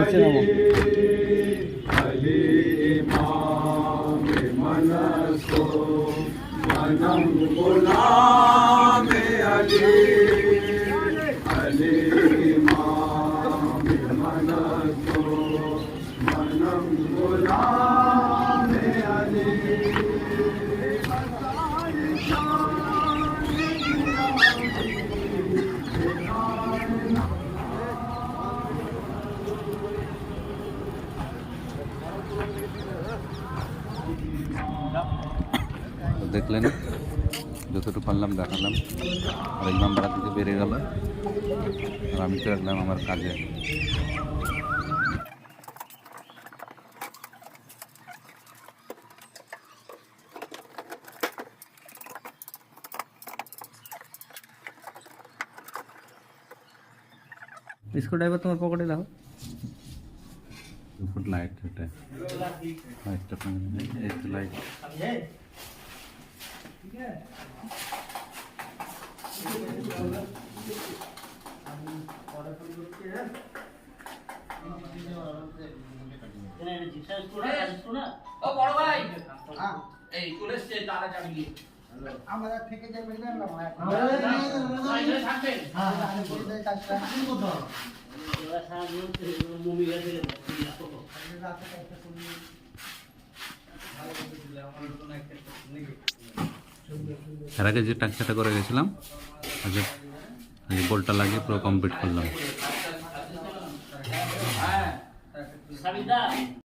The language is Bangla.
নিচে নামো। দেখলেন যতটুকু পারলাম দেখালাম। আর ইমাম বাড়া থেকে বেরিয়ে গেল আর আমি তো রাখলাম আমার কাজে। স্ক্রু ড্রাইভার তোমার পকেটে দেখো। দুপুর লাইট এটা লাইটটা এই তো লাইট। আমরা থেকে যাই বলবেন না এর আগে যে টাকচাটা করে গেছিলাম আগে বোল্টটা লাগিয়ে পুরো কমপ্লিট করলাম।